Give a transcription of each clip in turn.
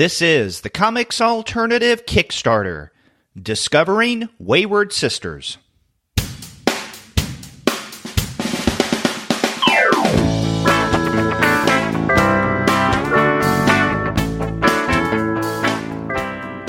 This is the Comics Alternative Kickstarter, Discovering Wayward Sisters.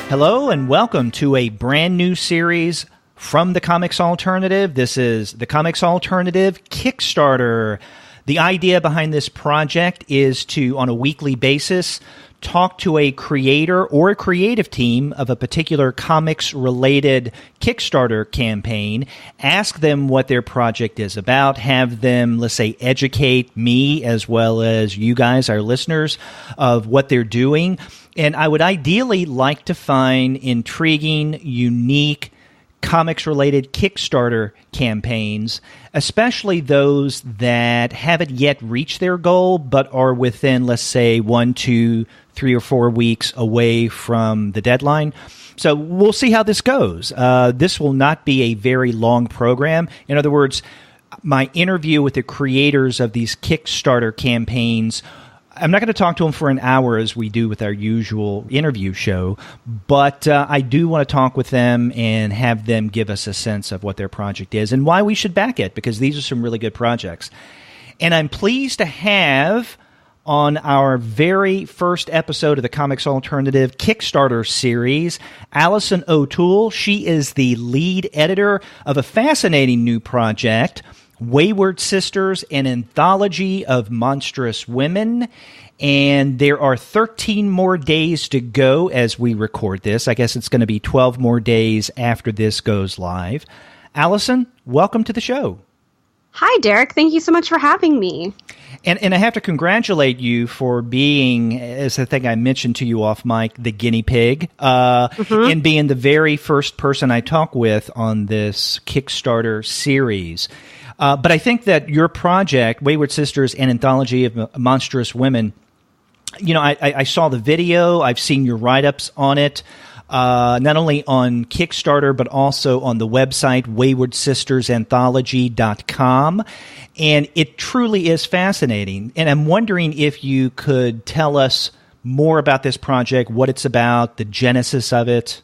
Hello and welcome to a brand new series from the Comics Alternative. This is the Comics Alternative Kickstarter. The idea behind this project is to, on a weekly basis, talk to a creator or a creative team of a particular comics-related Kickstarter campaign, ask them what their project is about, have them, let's say, educate me as well as you guys, our listeners, of what they're doing. And I would ideally like to find intriguing, unique, comics-related Kickstarter campaigns, especially those that haven't yet reached their goal but are within, let's say, 1, 2, 3 or 4 weeks away from the deadline. So we'll see how this goes. This will not be a very long program. In other words, my interview with the creators of these Kickstarter campaigns, I'm not going to talk to them for an hour as we do with our usual interview show, but I do want to talk with them and have them give us a sense of what their project is and why we should back it, because these are some really good projects. And I'm pleased to have on our very first episode of the Comics Alternative Kickstarter series, Allison O'Toole. She is the lead editor of a fascinating new project, Wayward Sisters, an Anthology of Monstrous Women. And there are 13 more days to go as we record this. I guess it's going to be 12 more days after this goes live. Allison, welcome to the show. Hi, Derek. Thank you so much for having me. And I have to congratulate you for being, as I think I mentioned to you off mic, the guinea pig, and being the very first person I talk with on this Kickstarter series. But I think that your project, Wayward Sisters, an Anthology of Monstrous Women, you know, I saw the video, I've seen your write-ups on it, not only on Kickstarter, but also on the website, waywardsistersanthology.com. And it truly is fascinating. And I'm wondering if you could tell us more about this project, what it's about, the genesis of it.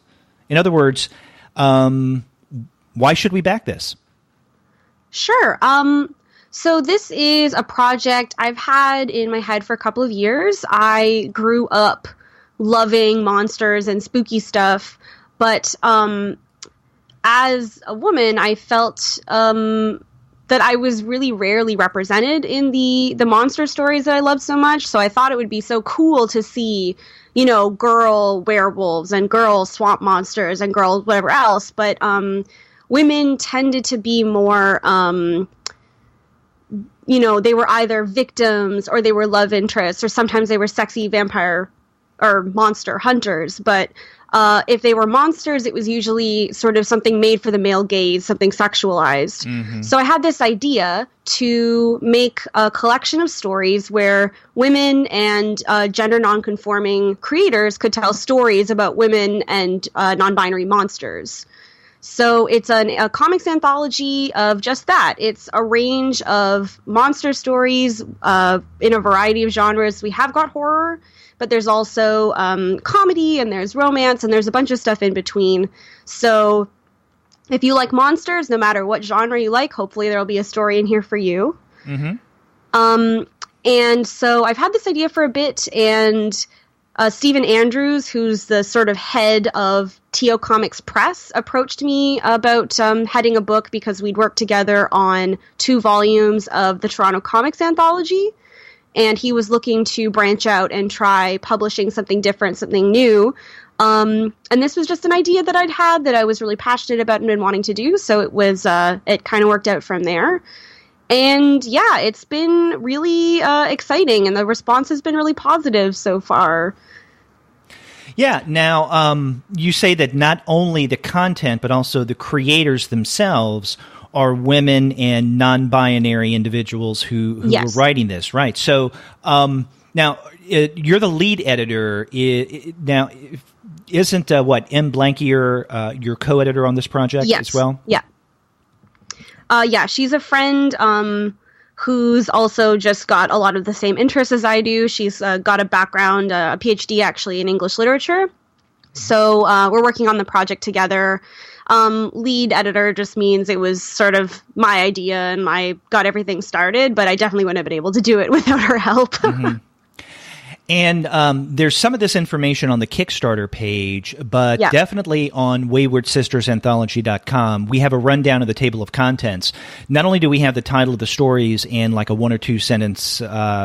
In other words, why should we back this? Sure. So this is a project I've had in my head for a couple of years. I grew up loving monsters and spooky stuff, but as a woman, I felt that I was really rarely represented in the monster stories that I love so much. So I thought it would be so cool to see, you know, girl werewolves and girl swamp monsters and girl whatever else. But women tended to be more, you know, they were either victims or they were love interests, or sometimes they were sexy vampire or monster hunters. But if they were monsters, it was usually sort of something made for the male gaze, something sexualized. Mm-hmm. So I had this idea to make a collection of stories where women and gender-nonconforming creators could tell stories about women and non-binary monsters. So it's a comics anthology of just that. It's a range of monster stories in a variety of genres. We have got horror, but there's also comedy, and there's romance, and there's a bunch of stuff in between. So if you like monsters, no matter what genre you like, hopefully there'll be a story in here for you. Mm-hmm. And so I've had this idea for a bit, and Stephen Andrews, who's the sort of head of TO Comix Press, approached me about heading a book because we'd worked together on 2 volumes of the Toronto Comics Anthology. And he was looking to branch out and try publishing something different, something new. And this was just an idea that I'd had that I was really passionate about and been wanting to do. So it was, it kind of worked out from there. And yeah, it's been really exciting, and the response has been really positive so far. Yeah. Now, you say that not only the content, but also the creators themselves are women and non-binary individuals who yes. were writing this, right? So now you're the lead editor. Now, isn't M. Blankier your co-editor on this project yes. as well? Yeah. Yeah, she's a friend who's also just got a lot of the same interests as I do. She's got a background, a PhD actually in English literature. So we're working on the project together. Lead editor just means it was sort of my idea and I got everything started, but I definitely wouldn't have been able to do it without her help. Mm-hmm. And there's some of this information on the Kickstarter page, but definitely on WaywardSistersAnthology.com, we have a rundown of the table of contents. Not only do we have the title of the stories and like a 1 or 2 sentence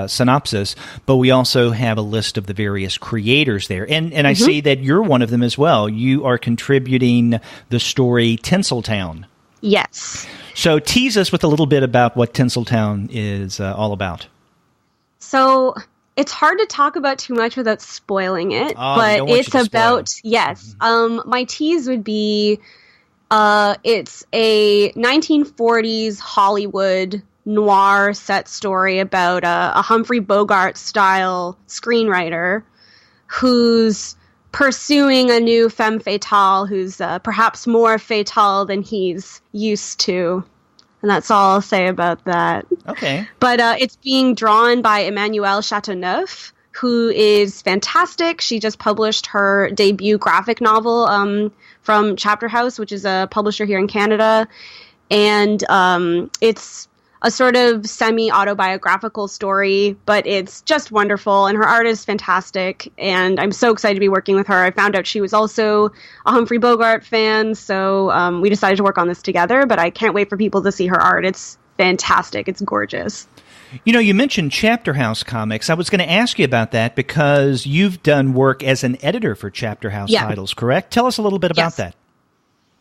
synopsis, but we also have a list of the various creators there. And I see that you're one of them as well. You are contributing the story Tinseltown. Yes. So tease us with a little bit about what Tinseltown is all about. So it's hard to talk about too much without spoiling it, but it's about, my tease would be, it's a 1940s Hollywood noir set story about a Humphrey Bogart style screenwriter who's pursuing a new femme fatale who's perhaps more fatale than he's used to. And that's all I'll say about that. Okay. But it's being drawn by Emmanuelle Chateauneuf, who is fantastic. She just published her debut graphic novel from Chapter House, which is a publisher here in Canada. And it's a sort of semi-autobiographical story, but it's just wonderful. And her art is fantastic. And I'm so excited to be working with her. I found out she was also a Humphrey Bogart fan. So we decided to work on this together. But I can't wait for people to see her art. It's fantastic. It's gorgeous. You know, you mentioned Chapter House Comics. I was going to ask you about that because you've done work as an editor for Chapter House titles, correct? Tell us a little bit about that.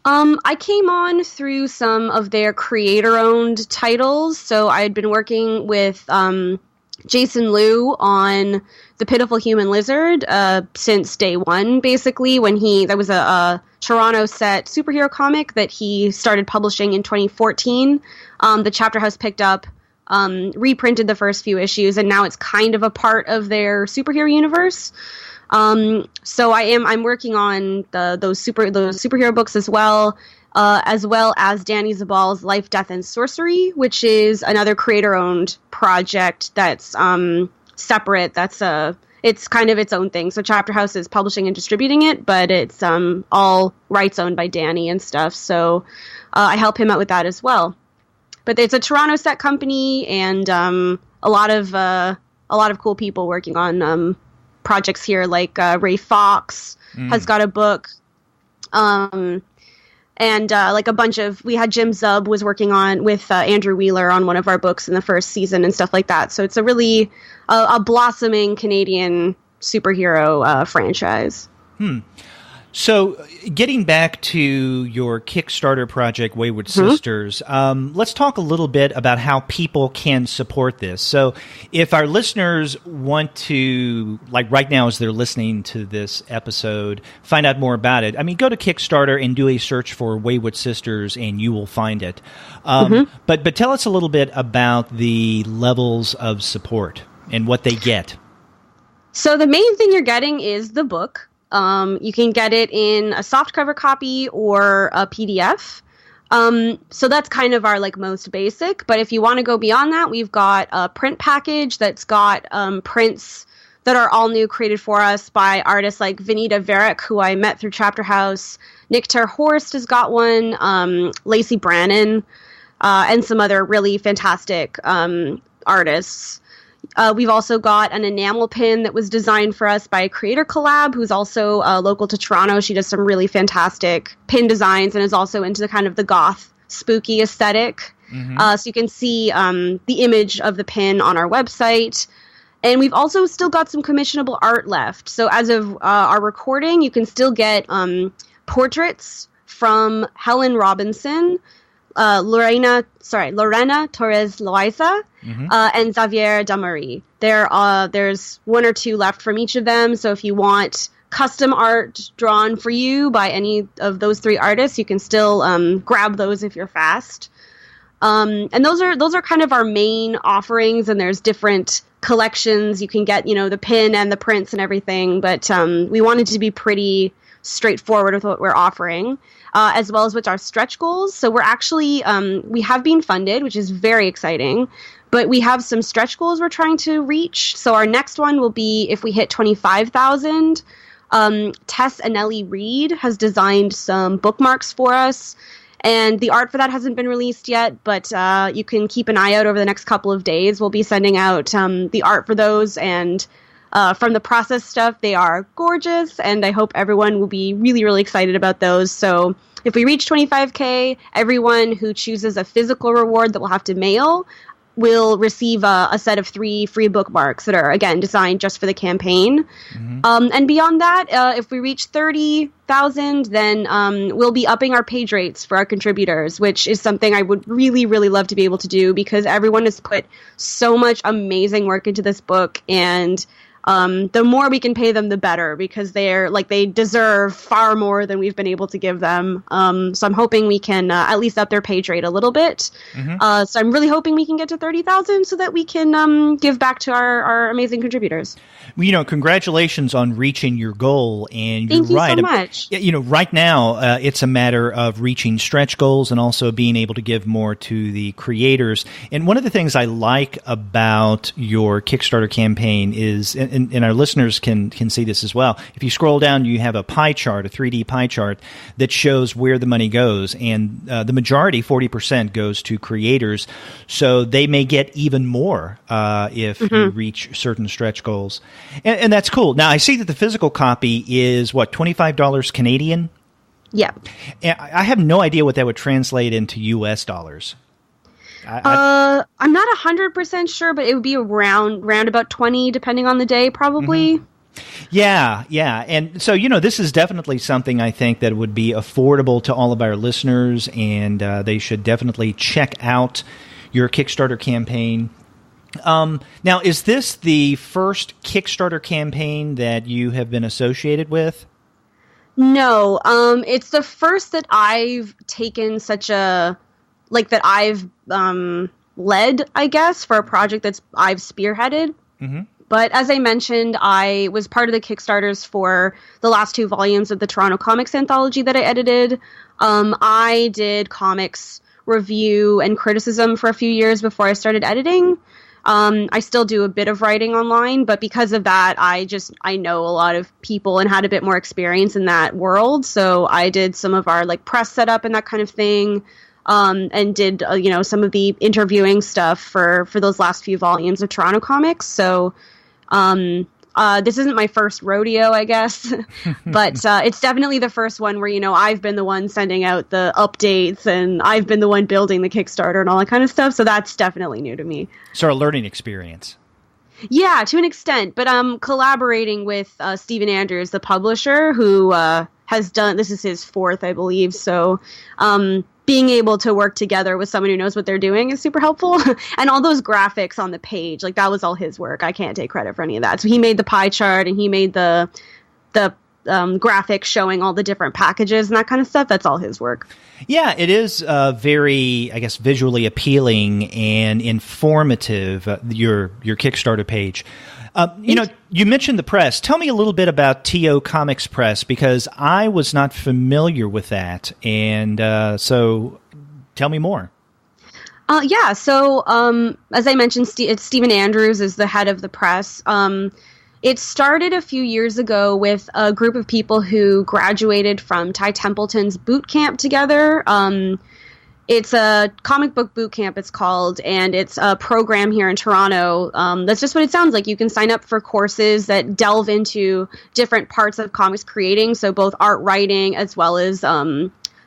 I came on through some of their creator-owned titles. So I had been working with Jason Liu on The Pitiful Human Lizard since day one, basically, when that was a Toronto set superhero comic that he started publishing in 2014. The Chapter House picked up, reprinted the first few issues, and now it's kind of a part of their superhero universe. So I'm working on those superhero books as well as Danny Zabal's Life, Death, and Sorcery, which is another creator-owned project that's separate. It's kind of its own thing. So Chapter House is publishing and distributing it, but it's all rights owned by Danny and stuff. So I help him out with that as well. But it's a Toronto set company, and a lot of cool people working on projects here, like Ray Fox has got a book, and like a bunch of, we had Jim Zub was working on with Andrew Wheeler on one of our books in the first season and stuff like that. So it's a really a blossoming Canadian superhero franchise. So getting back to your Kickstarter project, Wayward Sisters, let's talk a little bit about how people can support this. So if our listeners want to, like right now as they're listening to this episode, find out more about it, I mean, go to Kickstarter and do a search for Wayward Sisters and you will find it. But tell us a little bit about the levels of support and what they get. So the main thing you're getting is the book. You can get it in a softcover copy or a PDF. So that's kind of our most basic. But if you want to go beyond that, we've got a print package that's got prints that are all new, created for us by artists like Vanita Varick, who I met through Chapter House. Nick Terhorst has got one, Lacey Brannon, and some other really fantastic artists. We've also got an enamel pin that was designed for us by a Creator Collab, who's also local to Toronto. She does some really fantastic pin designs and is also into kind of the goth, spooky aesthetic. So you can see the image of the pin on our website. And we've also still got some commissionable art left. So as of our recording, you can still get portraits from Helen Robinson, Lorena Torres Loaiza, and Xavier Damarie. There's 1 or 2 left from each of them. So if you want custom art drawn for you by any of those 3 artists, you can still grab those if you're fast. And those are kind of our main offerings, and there's different collections. You can get, the pin and the prints and everything, but we wanted to be pretty straightforward with what we're offering, as well as with our stretch goals. So we're actually, we have been funded, which is very exciting, but we have some stretch goals we're trying to reach. So our next one will be if we hit 25,000. Tess Anelli Reed has designed some bookmarks for us, and the art for that hasn't been released yet, but you can keep an eye out over the next couple of days. We'll be sending out the art for those, and from the process stuff, they are gorgeous, and I hope everyone will be really, really excited about those. So if we reach 25K, everyone who chooses a physical reward that we'll have to mail will receive a set of 3 free bookmarks that are, again, designed just for the campaign. Mm-hmm. And beyond that, if we reach 30,000, then we'll be upping our page rates for our contributors, which is something I would really, really love to be able to do, because everyone has put so much amazing work into this book, and the more we can pay them, the better, because they deserve far more than we've been able to give them. So I'm hoping we can at least up their page rate a little bit. Mm-hmm. So I'm really hoping we can get to 30,000 so that we can give back to our amazing contributors. Well, congratulations on reaching your goal, and Thank you're right. So much. Right now it's a matter of reaching stretch goals and also being able to give more to the creators. And one of the things I like about your Kickstarter campaign is, and our listeners can see this as well, if you scroll down, you have a pie chart, a 3D pie chart that shows where the money goes, and the majority, 40%, goes to creators. So they may get even more if mm-hmm. you reach certain stretch goals. And that's cool. Now, I see that the physical copy is, $25 Canadian? Yeah. And I have no idea what that would translate into U.S. dollars. I'm not 100% sure, but it would be around about 20, depending on the day, probably. Mm-hmm. Yeah. And so, this is definitely something I think that would be affordable to all of our listeners, and they should definitely check out your Kickstarter campaign. Now, is this the first Kickstarter campaign that you have been associated with? No, it's the first that I've taken that I've led, I guess, for a project I've spearheaded. Mm-hmm. But as I mentioned, I was part of the Kickstarters for the last 2 volumes of the Toronto Comics Anthology that I edited. I did comics review and criticism for a few years before I started editing. I still do a bit of writing online, but because of that, I know a lot of people and had a bit more experience in that world. So I did some of our press setup and that kind of thing, and did some of the interviewing stuff for those last few volumes of Toronto Comics. So this isn't my first rodeo, I guess, but it's definitely the first one where, I've been the one sending out the updates, and I've been the one building the Kickstarter and all that kind of stuff. So that's definitely new to me. So a learning experience. Yeah, to an extent, but collaborating with Stephen Andrews, the publisher, who has done, this is his 4th, I believe. So being able to work together with someone who knows what they're doing is super helpful. And all those graphics on the page, that was all his work. I can't take credit for any of that. So he made the pie chart, and he made the graphics showing all the different packages and that kind of stuff. That's all his work. Yeah, it is very, I guess, visually appealing and informative, your Kickstarter page. You mentioned the press. Tell me a little bit about TO Comix Press, because I was not familiar with that. And so tell me more. So as I mentioned, Stephen Andrews is the head of the press. It started a few years ago with a group of people who graduated from Ty Templeton's boot camp together. It's a comic book boot camp, it's called, and it's a program here in Toronto. That's just what it sounds like. You can sign up for courses that delve into different parts of comics creating, so both art writing as well as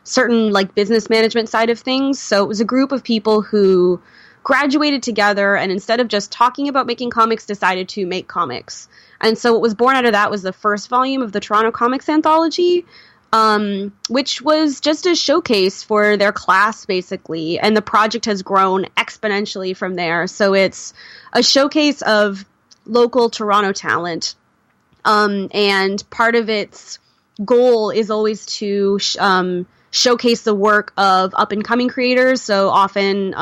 certain business management side of things. So it was a group of people who graduated together, and instead of just talking about making comics, decided to make comics. And so what was born out of that was the first volume of the Toronto Comics Anthology, which was just a showcase for their class, basically. And the project has grown exponentially from there. So it's a showcase of local Toronto talent. And part of its goal is always to showcase the work of up-and-coming creators. So often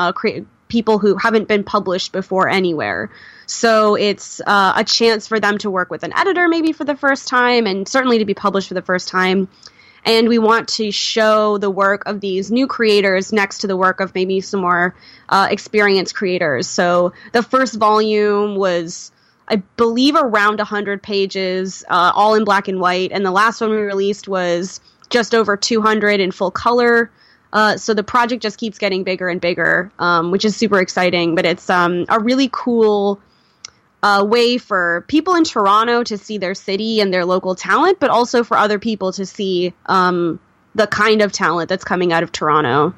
people who haven't been published before anywhere. So it's a chance for them to work with an editor maybe for the first time, and certainly to be published for the first time. And we want to show the work of these new creators next to the work of maybe some more experienced creators. So the first volume was, I believe, around 100 pages, all in black and white. And the last one we released was just over 200 in full color. So the project just keeps getting bigger and bigger, which is super exciting. But it's a really cool way for people in Toronto to see their city and their local talent, but also for other people to see the kind of talent that's coming out of Toronto.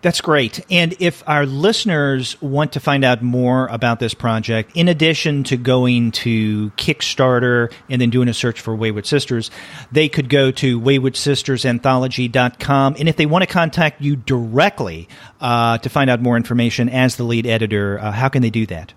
That's great. And if our listeners want to find out more about this project, in addition to going to Kickstarter and then doing a search for Wayward Sisters, they could go to waywardsistersanthology.com. And if they want to contact you directly to find out more information as the lead editor, how can they do that?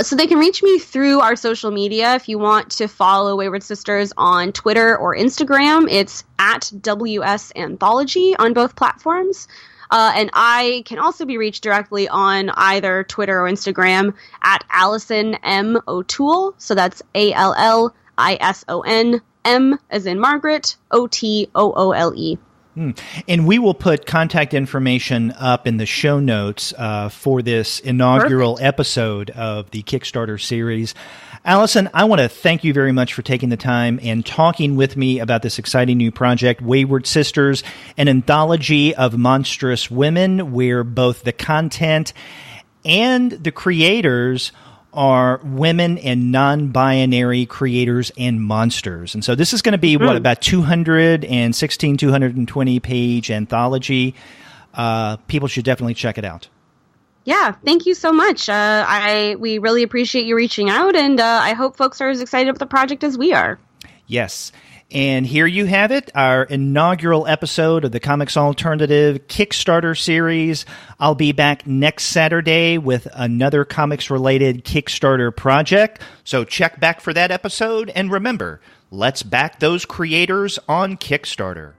So they can reach me through our social media. If you want to follow Wayward Sisters on Twitter or Instagram, it's at WS Anthology on both platforms. And I can also be reached directly on either Twitter or Instagram at Allison M. O'Toole. So that's ALLISON, M as in Margaret, OTOOLE. And we will put contact information up in the show notes for this inaugural episode of the Kickstarter series. Allison, I want to thank you very much for taking the time and talking with me about this exciting new project, Wayward Sisters, an anthology of monstrous women, where both the content and the creators are women and non-binary creators and monsters. And so this is going to be, about 216, 220 page anthology. People should definitely check it out. Yeah, thank you so much. We really appreciate you reaching out, and I hope folks are as excited about the project as we are. Yes. And here you have it, our inaugural episode of the Comics Alternative Kickstarter series. I'll be back next Saturday with another comics-related Kickstarter project. So check back for that episode. And remember, let's back those creators on Kickstarter.